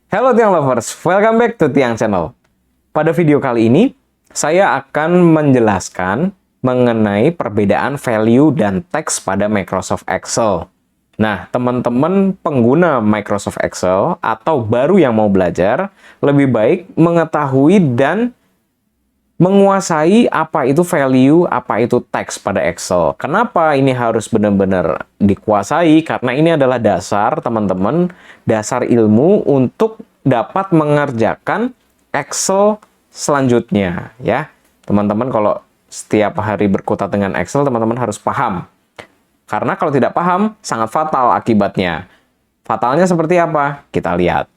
Halo Tiang Lovers, welcome back to Tiang Channel. Pada video kali ini, saya akan menjelaskan mengenai perbedaan value dan teks pada Microsoft Excel. Nah, teman-teman pengguna Microsoft Excel atau baru yang mau belajar, lebih baik mengetahui dan menguasai apa itu value, apa itu teks pada Excel. Kenapa ini harus benar-benar dikuasai? Karena ini adalah dasar, teman-teman, dasar ilmu untuk dapat mengerjakan Excel selanjutnya, ya. Teman-teman kalau setiap hari berkutat dengan Excel, teman-teman harus paham. Karena kalau tidak paham, sangat fatal akibatnya. Fatalnya seperti apa? Kita lihat.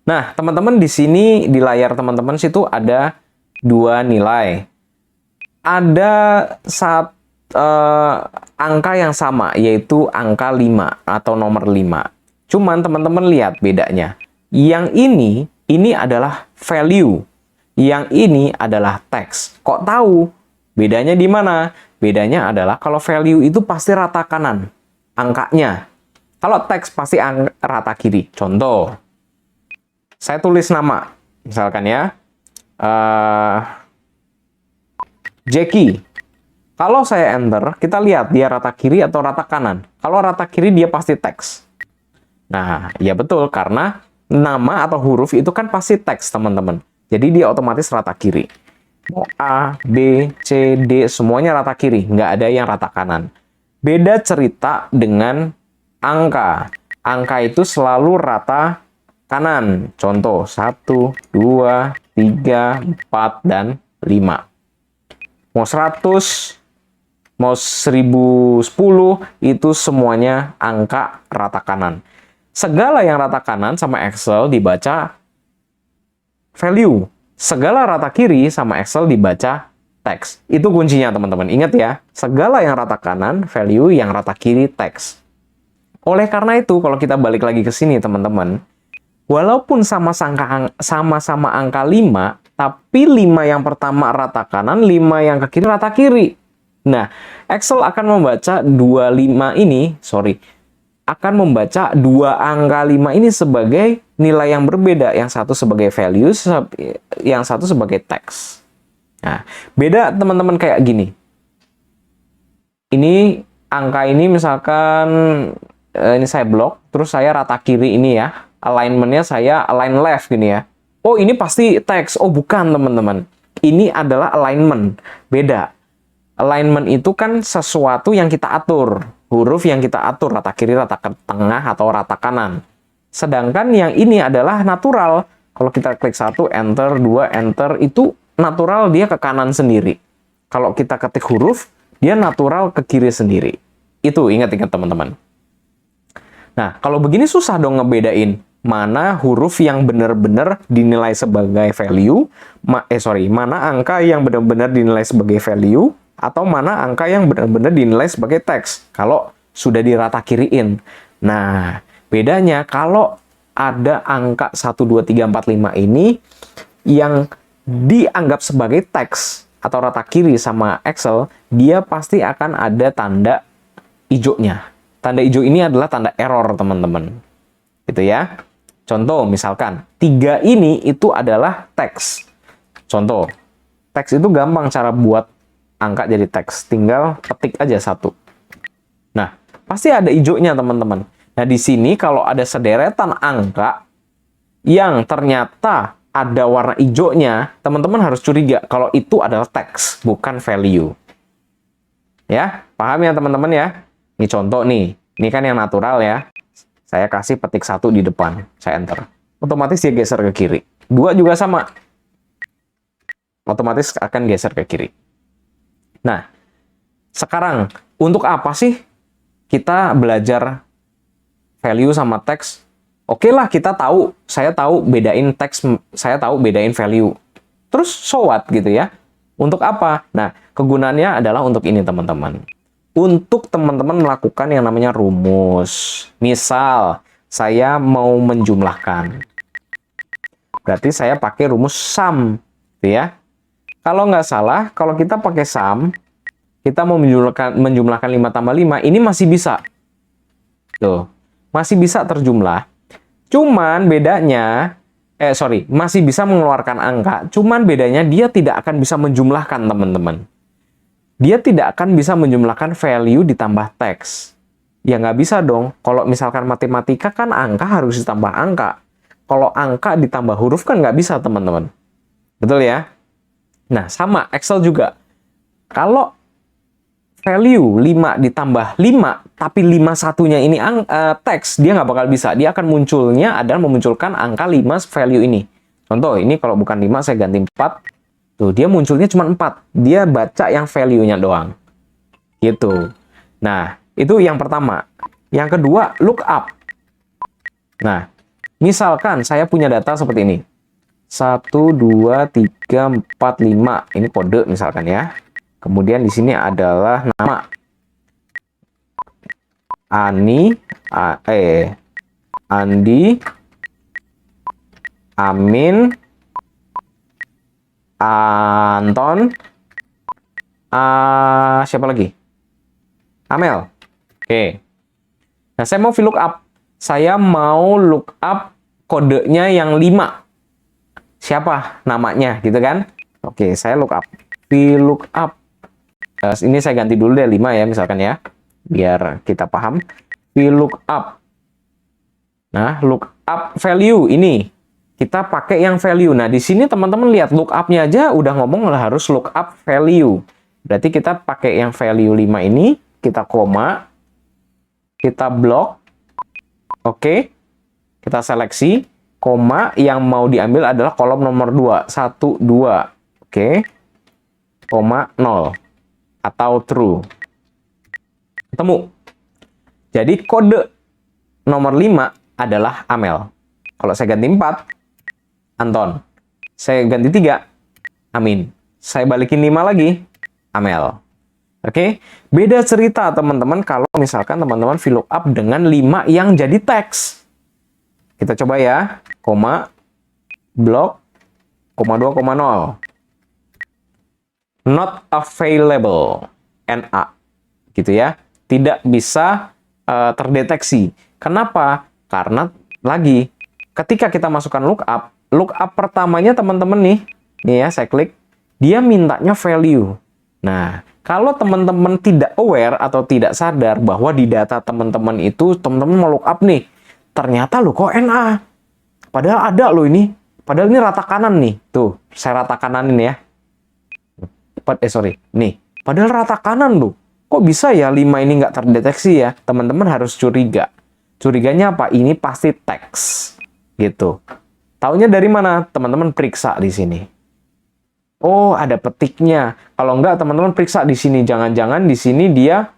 Nah, teman-teman di sini di layar teman-teman situ ada dua nilai. Ada angka yang sama, yaitu angka 5 atau nomor 5. Cuman teman-teman lihat bedanya. Yang ini adalah value. Yang ini adalah teks. Kok tahu? Bedanya di mana? Bedanya adalah kalau value itu pasti rata kanan angkanya. Kalau teks pasti rata kiri. Contoh, saya tulis nama, misalkan ya, Jackie. Kalau saya enter, kita lihat dia rata kiri atau rata kanan. Kalau rata kiri dia pasti teks. Nah, ya betul, karena nama atau huruf itu kan pasti teks, teman-teman. Jadi dia otomatis rata kiri. Mau A, B, C, D, semuanya rata kiri. Nggak ada yang rata kanan. Beda cerita dengan angka. Angka itu selalu rata kanan. Contoh, 1, 2, 3, 4, dan 5. Mau 100, mau 1010, itu semuanya angka rata kanan. Segala yang rata kanan sama Excel dibaca value. Segala rata kiri sama Excel dibaca teks. Itu kuncinya, teman-teman. Ingat ya, segala yang rata kanan, value, yang rata kiri, teks. Oleh karena itu, kalau kita balik lagi ke sini, teman-teman, walaupun sama-sama angka 5, tapi 5 yang pertama rata kanan, 5 yang ke kiri rata kiri. Nah, Excel akan membaca akan membaca dua angka 5 ini sebagai nilai yang berbeda. Yang satu sebagai value, yang satu sebagai teks. Nah, beda teman-teman kayak gini. Ini angka ini misalkan, ini saya blok, terus saya rata kiri ini ya. Alignment-nya saya align left gini ya. Oh, ini pasti teks. Oh, bukan, teman-teman. Ini adalah alignment. Beda. Alignment itu kan sesuatu yang kita atur. Huruf yang kita atur, rata kiri, rata ke tengah, atau rata kanan. Sedangkan yang ini adalah natural. Kalau kita klik 1, enter, 2, enter, itu natural, dia ke kanan sendiri. Kalau kita ketik huruf, dia natural ke kiri sendiri. Itu ingat-ingat, teman-teman. Nah, kalau begini susah dong ngebedain mana huruf yang benar-benar dinilai sebagai value, mana angka yang benar-benar dinilai sebagai value, atau mana angka yang benar-benar dinilai sebagai teks kalau sudah dirata kiriin. Nah, bedanya kalau ada angka 1, 2, 3, 4, 5 ini yang dianggap sebagai teks atau rata kiri sama Excel, dia pasti akan ada tanda hijaunya. Tanda hijau ini adalah tanda error, teman-teman. Gitu ya. Contoh, misalkan 3 ini itu adalah teks. Contoh, teks itu gampang cara buat angka jadi teks, tinggal ketik aja 1. Nah, pasti ada hijaunya, teman-teman. Nah, di sini kalau ada sederetan angka yang ternyata ada warna hijaunya, teman-teman harus curiga kalau itu adalah teks, bukan value. Ya, paham ya, teman-teman ya? Ini contoh nih, ini kan yang natural ya. Saya kasih petik 1 di depan, saya enter. Otomatis dia geser ke kiri. 2 juga sama. Otomatis akan geser ke kiri. Nah, sekarang untuk apa sih kita belajar value sama teks? Oke lah, saya tahu bedain teks, saya tahu bedain value. Terus so what gitu ya? Untuk apa? Nah, kegunaannya adalah untuk ini, teman-teman. Untuk teman-teman melakukan yang namanya rumus. Misal, saya mau menjumlahkan. Berarti saya pakai rumus sum, gitu ya. Kalau nggak salah, kalau kita pakai sum, kita mau menjumlahkan 5 tambah 5, ini masih bisa. Tuh, masih bisa terjumlah. Cuman bedanya, masih bisa mengeluarkan angka. Cuman bedanya dia tidak akan bisa menjumlahkan, teman-teman. Dia tidak akan bisa menjumlahkan value ditambah teks. Ya nggak bisa dong. Kalau misalkan matematika kan angka harus ditambah angka. Kalau angka ditambah huruf kan nggak bisa, teman-teman. Betul ya? Nah, sama Excel juga. Kalau value 5 ditambah 5, tapi 5 satunya ini teks, dia nggak bakal bisa. Dia akan munculnya adalah memunculkan angka 5 value ini. Contoh, ini kalau bukan 5, saya ganti 4. Tuh, dia munculnya cuma 4. Dia baca yang value-nya doang. Gitu. Nah, itu yang pertama. Yang kedua, lookup. Nah, misalkan saya punya data seperti ini. 1, 2, 3, 4, 5. Ini kode misalkan ya. Kemudian di sini adalah nama. Andi, Amin, Anton, siapa lagi? Amel. Oke. Nah, saya mau VLOOKUP. Saya mau lookup kodenya yang 5. Siapa namanya, gitu kan? Oke, saya lookup. VLOOKUP. Ini saya ganti dulu deh 5 ya, misalkan ya. Biar kita paham. VLOOKUP. Nah, lookup value ini. Kita pakai yang value. Nah, di sini teman-teman lihat lookup-nya aja udah ngomong harus lookup value. Berarti kita pakai yang value 5 ini, kita koma, kita blok. Oke. Kita seleksi, koma, yang mau diambil adalah kolom nomor 2, 1, 2. Oke. Koma 0 atau true. Ketemu. Jadi kode nomor 5 adalah Amel. Kalau saya ganti 4, Anton. Saya ganti 3, Amin. Saya balikin 5 lagi, Amel. Oke, beda cerita teman-teman kalau misalkan teman-teman VLOOKUP dengan 5 yang jadi teks. Kita coba ya, koma, blok, koma 2, koma 0. Not available, NA. Gitu ya, tidak bisa terdeteksi. Kenapa? Karena lagi, ketika kita masukkan lookup pertamanya teman-teman nih ya saya klik, dia mintanya value. Nah, kalau teman-teman tidak aware atau tidak sadar bahwa di data teman-teman itu, teman-teman mau lookup nih, ternyata lo kok NA. Padahal ada lo ini, padahal ini rata kanan nih. Tuh, saya rata kananin ya. Nih, padahal rata kanan lo. Kok bisa ya 5 ini nggak terdeteksi ya? Teman-teman harus curiga. Curiganya apa? Ini pasti teks. Gitu. Taunya dari mana? Teman-teman periksa di sini. Oh, ada petiknya. Kalau enggak, teman-teman periksa di sini. Jangan-jangan di sini dia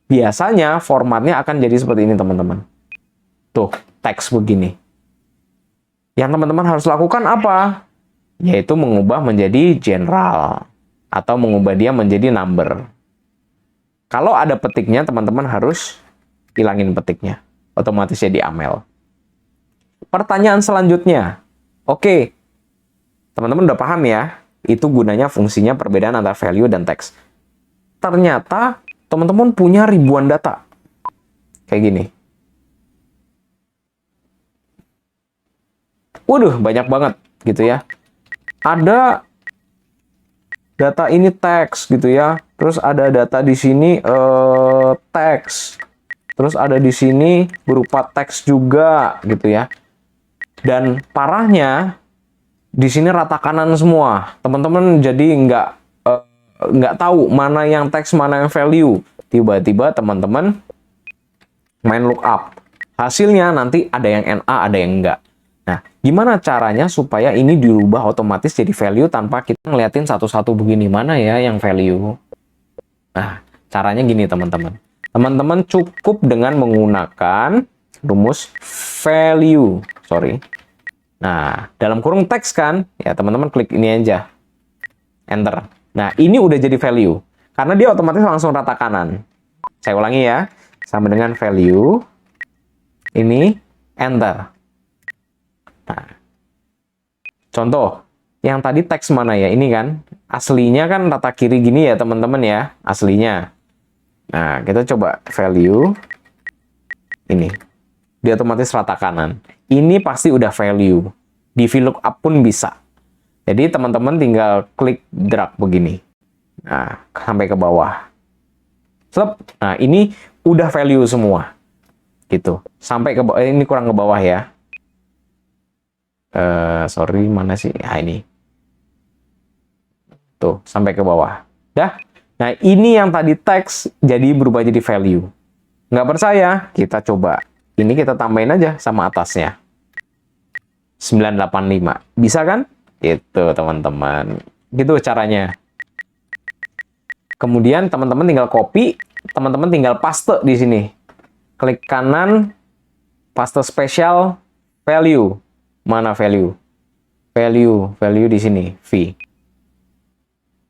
biasanya formatnya akan jadi seperti ini, teman-teman. Tuh, teks begini. Yang teman-teman harus lakukan apa? Yaitu mengubah menjadi general. Atau mengubah dia menjadi number. Kalau ada petiknya, teman-teman harus hilangin petiknya. Otomatis jadi Amel. Pertanyaan selanjutnya. Oke, teman-teman udah paham ya? Itu gunanya fungsinya perbedaan antara value dan teks. Ternyata teman-teman punya ribuan data. Kayak gini. Waduh, banyak banget gitu ya. Ada data ini teks gitu ya. Terus ada data di sini teks. Terus ada di sini berupa teks juga gitu ya. Dan parahnya di sini rata kanan semua. Teman-teman jadi nggak tahu mana yang teks, mana yang value. Tiba-tiba teman-teman main lookup. Hasilnya nanti ada yang NA, ada yang enggak. Nah, gimana caranya supaya ini dirubah otomatis jadi value tanpa kita ngeliatin satu-satu begini, mana ya yang value? Nah, caranya gini teman-teman. Teman-teman cukup dengan menggunakan rumus value. Nah, dalam kurung teks kan, ya teman-teman klik ini aja. Enter. Nah, ini udah jadi value. Karena dia otomatis langsung rata kanan. Saya ulangi ya. Sama dengan value. Ini, enter. Nah, contoh, yang tadi teks mana ya? Ini kan, aslinya kan rata kiri gini ya teman-teman ya, aslinya. Nah, kita coba value ini. di otomatis rata kanan. Ini pasti udah value. Di VLOOKUP pun bisa. Jadi teman-teman tinggal klik drag begini. Nah, sampai ke bawah. Selep. Nah, ini udah value semua. Gitu. Sampai ke bawah. Ini kurang ke bawah ya. Sorry, mana sih? Nah, ini. Tuh, sampai ke bawah. Dah. Nah, ini yang tadi teks jadi berubah jadi value. Nggak percaya? Kita coba. Ini kita tambahin aja sama atasnya. 985. Bisa kan? Itu, teman-teman. Gitu caranya. Kemudian, teman-teman tinggal copy. Teman-teman tinggal paste di sini. Klik kanan, paste spesial, value. Mana value? Value di sini, V.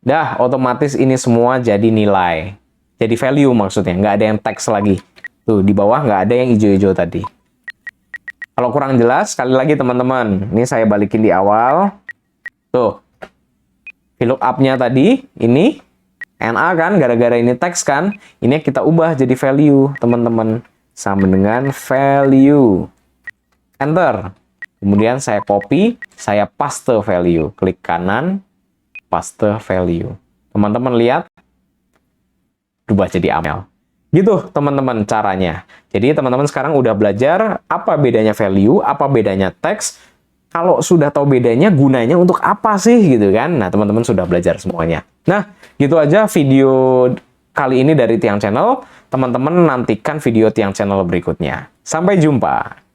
Dah, otomatis ini semua jadi nilai. Jadi value maksudnya, nggak ada yang teks lagi. Tuh, di bawah nggak ada yang hijau-hijau tadi. Kalau kurang jelas, sekali lagi teman-teman. Ini saya balikin di awal. Tuh, VLOOKUP-nya tadi, ini, NA kan, gara-gara ini teks kan. Ini kita ubah jadi value, teman-teman. Sama dengan value. Enter. Kemudian saya copy, saya paste value. Klik kanan, paste value. Teman-teman lihat, berubah jadi AML. Gitu teman-teman caranya. Jadi teman-teman sekarang udah belajar apa bedanya value, apa bedanya teks. Kalau sudah tahu bedanya, gunanya untuk apa sih gitu kan. Nah teman-teman sudah belajar semuanya. Nah gitu aja video kali ini dari Tiang Channel. Teman-teman nantikan video Tiang Channel berikutnya. Sampai jumpa.